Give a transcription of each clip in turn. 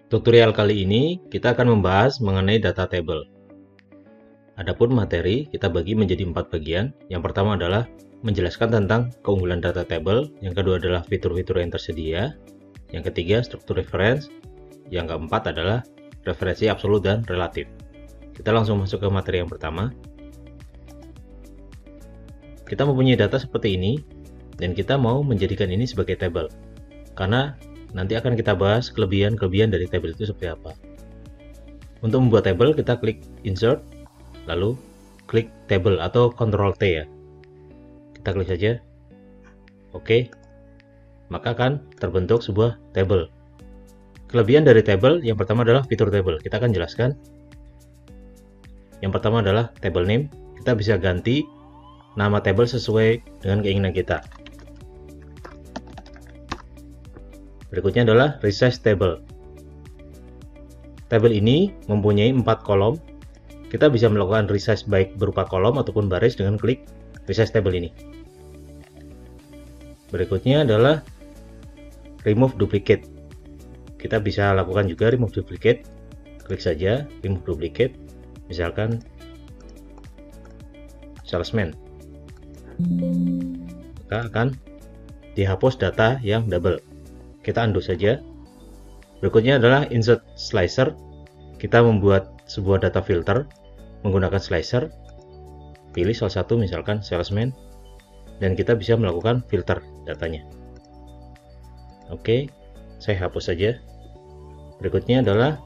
Tutorial kali ini kita akan membahas mengenai data table. Adapun materi kita bagi menjadi 4 bagian. Yang pertama adalah menjelaskan tentang keunggulan data table, yang kedua adalah fitur-fitur yang tersedia, yang ketiga struktur reference, yang keempat adalah referensi absolut dan relatif. Kita langsung masuk ke materi yang pertama. Kita mempunyai data seperti ini dan kita mau menjadikan ini sebagai table, karena nanti akan kita bahas kelebihan-kelebihan dari table itu seperti apa. Untuk membuat table, kita klik insert, lalu klik table atau Ctrl T ya. Kita klik saja. Oke. Maka akan terbentuk sebuah table. Kelebihan dari table yang pertama adalah fitur table. Kita akan jelaskan. Yang pertama adalah table name. Kita bisa ganti nama table sesuai dengan keinginan kita. Berikutnya adalah resize table. Table ini mempunyai 4 kolom. Kita bisa melakukan resize baik berupa kolom ataupun baris dengan klik resize table ini. Berikutnya adalah remove duplicate. Kita bisa lakukan juga remove duplicate. Klik saja remove duplicate. Misalkan salesman. Maka akan dihapus data yang double. Kita undo saja. Berikutnya adalah insert slicer. Kita membuat sebuah data filter menggunakan slicer. Pilih salah satu, misalkan salesman, dan kita bisa melakukan filter datanya. Oke, saya hapus saja. Berikutnya adalah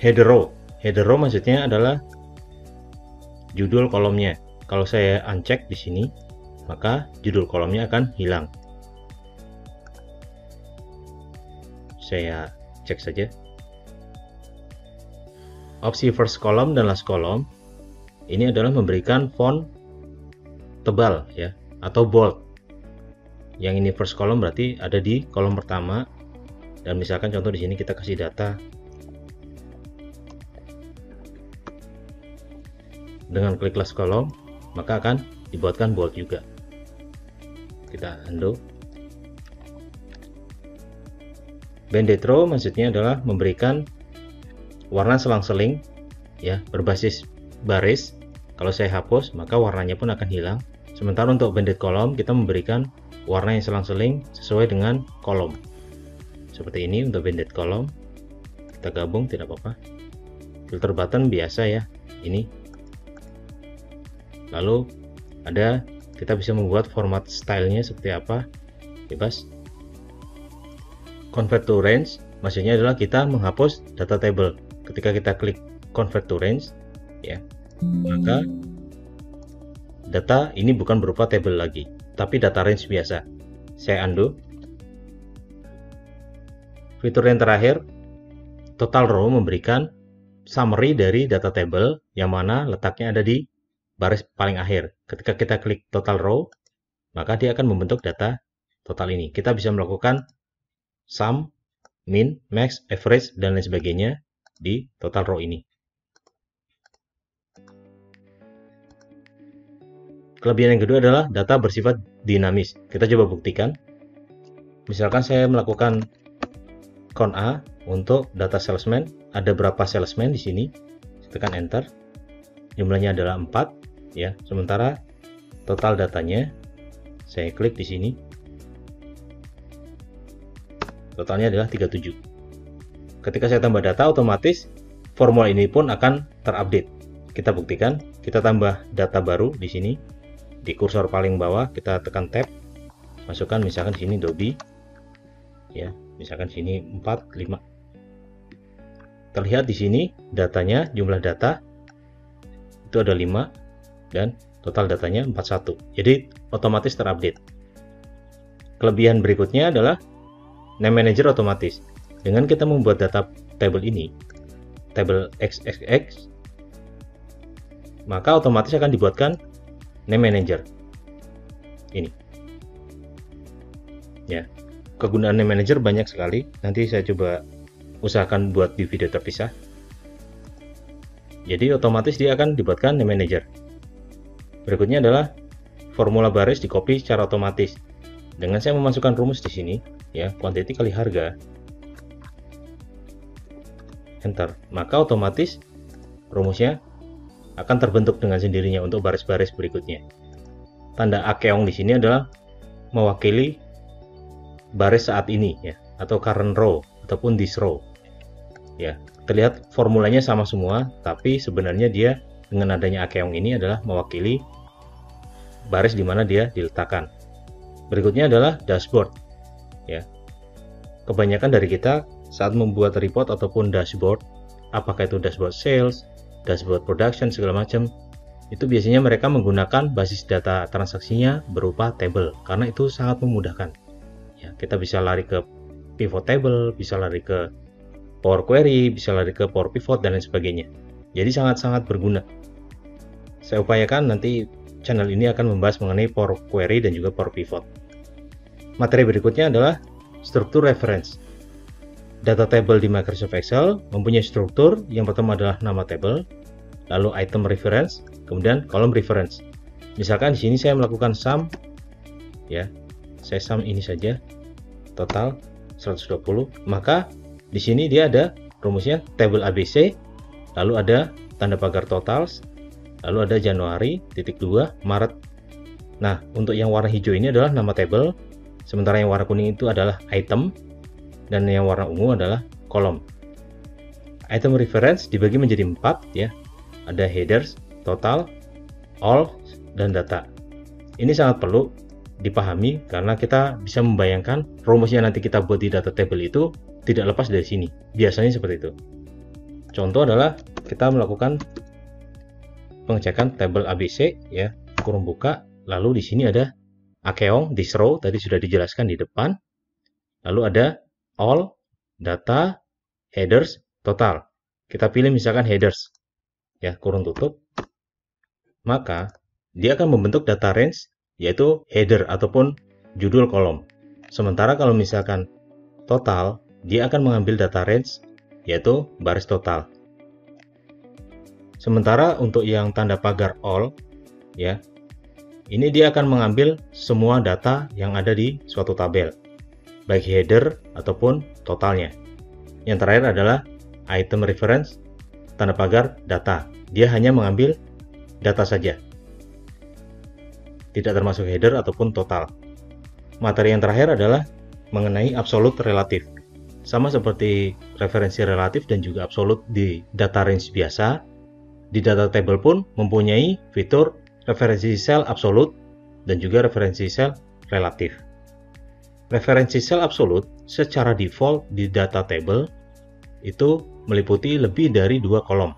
header row. Header row maksudnya adalah judul kolomnya. Kalau saya uncheck di sini, maka judul kolomnya akan hilang. Saya cek saja. Opsi first column dan last column ini adalah memberikan font tebal ya, atau bold. Yang ini first column berarti ada di kolom pertama, dan misalkan contoh di sini kita kasih data dengan klik last column, maka akan dibuatkan bold juga. Kita undo. Banded row maksudnya adalah memberikan warna selang-seling ya, berbasis baris. Kalau saya hapus, maka warnanya pun akan hilang. Sementara untuk banded column, kita memberikan warna yang selang-seling sesuai dengan kolom. Seperti ini untuk banded column. Kita gabung, tidak apa-apa. Filter button biasa ya, ini. Lalu ada, kita bisa membuat format stylenya seperti apa, bebas. Convert to range maksudnya adalah kita menghapus data table. Ketika kita klik convert to range ya, maka data ini bukan berupa table lagi, tapi data range biasa. Saya undo. Fitur yang terakhir, total row, memberikan summary dari data table yang mana letaknya ada di baris paling akhir. Ketika kita klik total row, maka dia akan membentuk data total ini. Kita bisa melakukan sum, min, max, average, dan lain sebagainya di total row ini. Kelebihan yang kedua adalah data bersifat dinamis. Kita coba buktikan. Misalkan saya melakukan count A untuk data salesman. Ada berapa salesman di sini? Tekan enter. Jumlahnya adalah 4 ya. Sementara total datanya saya klik di sini. Totalnya adalah 37. Ketika saya tambah data, otomatis formula ini pun akan terupdate. Kita buktikan, kita tambah data baru di sini. Di kursor paling bawah kita tekan tab. Masukkan misalkan sini Dobby. Ya, misalkan sini 4, 5. Terlihat di sini datanya, jumlah data itu ada 5 dan total datanya 41. Jadi otomatis terupdate. Kelebihan berikutnya adalah name manager otomatis. Dengan kita membuat data table ini, table XXX, maka otomatis akan dibuatkan name manager. Ini. Ya. Kegunaan name manager banyak sekali. Nanti saya coba usahakan buat di video terpisah. Jadi otomatis dia akan dibuatkan name manager. Berikutnya adalah formula baris di copy secara otomatis. Dengan saya memasukkan rumus di sini, ya, quantity kali harga, enter, maka otomatis rumusnya akan terbentuk dengan sendirinya untuk baris-baris berikutnya. Tanda akeong di sini adalah mewakili baris saat ini ya, atau current row ataupun this row. Ya, terlihat formulanya sama semua, tapi sebenarnya dia dengan adanya akeong ini adalah mewakili baris di mana dia diletakkan. Berikutnya adalah dashboard. Ya. Kebanyakan dari kita saat membuat report ataupun dashboard, apakah itu dashboard sales, dashboard production segala macam, itu biasanya mereka menggunakan basis data transaksinya berupa table karena itu sangat memudahkan. Ya, kita bisa lari ke pivot table, bisa lari ke Power Query, bisa lari ke Power Pivot dan lain sebagainya. Jadi sangat-sangat berguna. Saya upayakan nanti channel ini akan membahas mengenai Power Query dan juga Power Pivot. Materi berikutnya adalah struktur reference. Data table di Microsoft Excel mempunyai struktur. Yang pertama adalah nama table, lalu item reference, kemudian kolom reference. Misalkan di sini saya melakukan sum, ya, saya sum ini saja, total 120. Maka di sini dia ada rumusnya table ABC, lalu ada tanda pagar totals, lalu ada Januari, titik 2, Maret. Nah, untuk yang warna hijau ini adalah nama table, sementara yang warna kuning itu adalah item, dan yang warna ungu adalah kolom. Item reference dibagi menjadi 4 ya. Ada headers, total, all, dan data. Ini sangat perlu dipahami karena kita bisa membayangkan rumusnya nanti kita buat di data table itu tidak lepas dari sini. Biasanya seperti itu. Contoh adalah kita melakukan pengecekan tabel ABC ya, kurung buka, lalu di sini ada akeong, this row tadi sudah dijelaskan di depan. Lalu ada all, data, headers, total. Kita pilih misalkan headers, ya, kurung tutup. Maka dia akan membentuk data range, yaitu header ataupun judul kolom. Sementara kalau misalkan total, dia akan mengambil data range, yaitu baris total. Sementara untuk yang tanda pagar all, ya, ini dia akan mengambil semua data yang ada di suatu tabel, baik header ataupun totalnya. Yang terakhir adalah item reference, tanda pagar data. Dia hanya mengambil data saja, tidak termasuk header ataupun total. Materi yang terakhir adalah mengenai absolute relatif. Sama seperti referensi relatif dan juga absolute di data range biasa, di data table pun mempunyai fitur referensi sel absolute dan juga referensi sel relatif. Referensi sel absolute secara default di data table itu meliputi lebih dari 2 kolom.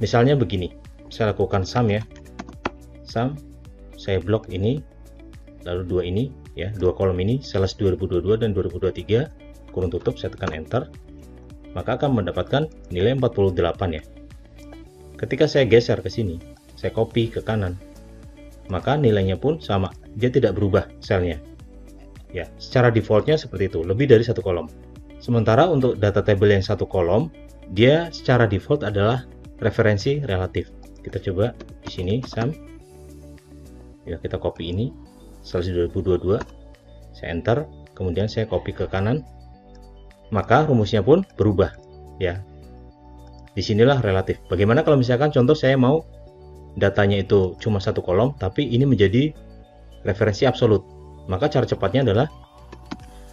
Misalnya begini, saya lakukan sum ya. Sum, saya blok ini, lalu 2 ini, ya, 2 kolom ini, sales 2022 dan 2023, kurung tutup, saya tekan enter, maka akan mendapatkan nilai 48 ya. Ketika saya geser ke sini, saya copy ke kanan, maka nilainya pun sama, dia tidak berubah selnya. Ya, secara defaultnya seperti itu, lebih dari 1 kolom. Sementara untuk data table yang 1 kolom, dia secara default adalah referensi relatif. Kita coba di sini sum. Ya, kita copy ini sales 2022. Saya enter, kemudian saya copy ke kanan. Maka rumusnya pun berubah, ya. Disinilah relatif. Bagaimana kalau misalkan contoh saya mau datanya itu cuma 1 kolom, tapi ini menjadi referensi absolut. Maka cara cepatnya adalah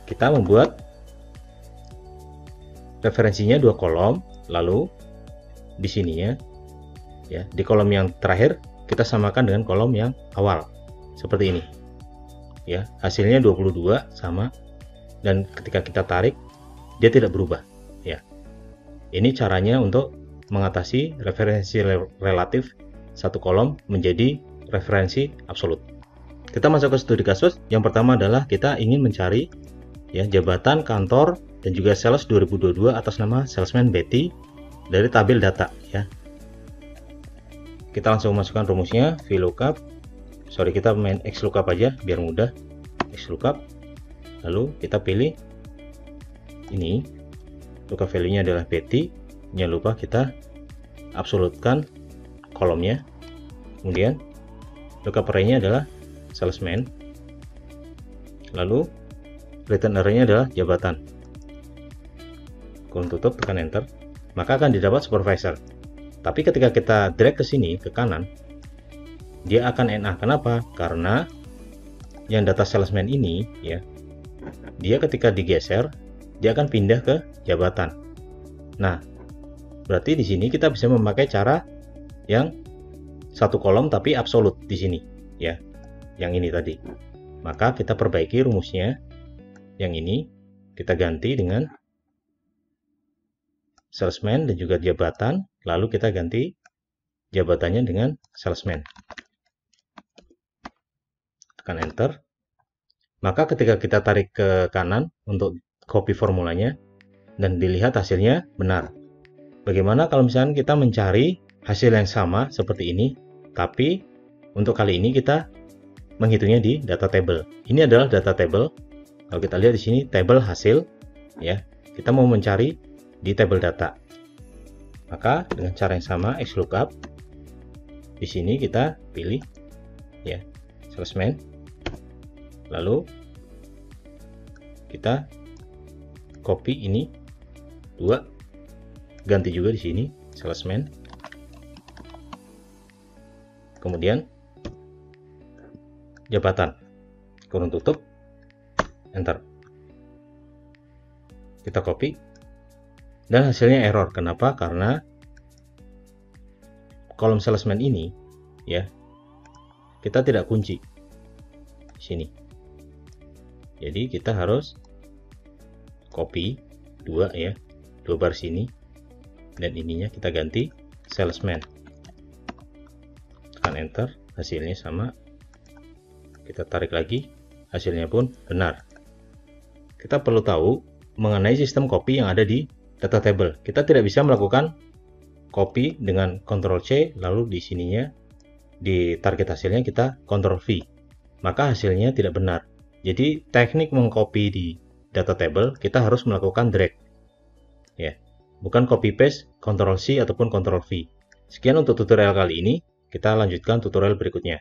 kita membuat referensinya 2 kolom, lalu di sininya, ya, di kolom yang terakhir kita samakan dengan kolom yang awal, seperti ini. Ya, hasilnya 22 sama, dan ketika kita tarik dia tidak berubah. Ya, ini caranya untuk mengatasi referensi relatif 1 kolom menjadi referensi absolut. Kita masuk ke studi kasus. Yang pertama adalah kita ingin mencari ya jabatan, kantor, dan juga sales 2022 atas nama salesman Betty dari tabel data ya. Kita langsung masukkan rumusnya VLOOKUP. Sorry, kita main XLOOKUP aja biar mudah. XLOOKUP. Lalu kita pilih ini. Lookup value-nya adalah Betty. Jangan lupa kita absolutkan kolomnya. Kemudian lookup array-nya adalah salesman. Lalu return array-nya adalah jabatan. Kurung tutup, tekan enter. maka akan didapat supervisor. Tapi ketika kita drag ke sini, ke kanan, dia akan NA. Kenapa? Karena yang data salesman ini, ya, dia ketika digeser, dia akan pindah ke jabatan. Nah, berarti di sini kita bisa memakai cara yang satu kolom tapi absolut di sini, ya, yang ini tadi. Maka kita perbaiki rumusnya, yang ini kita ganti dengan salesman dan juga jabatan, lalu kita ganti jabatannya dengan salesman. Tekan enter. Maka ketika kita tarik ke kanan untuk copy formulanya dan dilihat hasilnya benar. Bagaimana kalau misalnya kita mencari hasil yang sama seperti ini, tapi untuk kali ini kita menghitungnya di data table. Ini adalah data table. Kalau kita lihat di sini table hasil, ya, kita mau mencari di table data. Maka dengan cara yang sama, XLOOKUP. Di sini kita pilih, ya, salesman. Lalu kita copy ini 2, ganti juga di sini salesman. Kemudian jabatan, kurung tutup, enter. Kita copy dan hasilnya error. Kenapa? Karena kolom salesman ini, ya, kita tidak kunci di sini. Jadi kita harus copy 2, ya, 2 baris ini, dan ininya kita ganti salesman. Tekan enter, hasilnya sama. Kita tarik lagi, hasilnya pun benar. Kita perlu tahu mengenai sistem copy yang ada di data table. Kita tidak bisa melakukan copy dengan Ctrl C, lalu di sininya di target hasilnya kita Ctrl V, maka hasilnya tidak benar. Jadi teknik mengcopy di data table kita harus melakukan drag, ya, bukan copy paste Ctrl C ataupun Ctrl V. Sekian untuk tutorial kali ini. Kita lanjutkan tutorial berikutnya.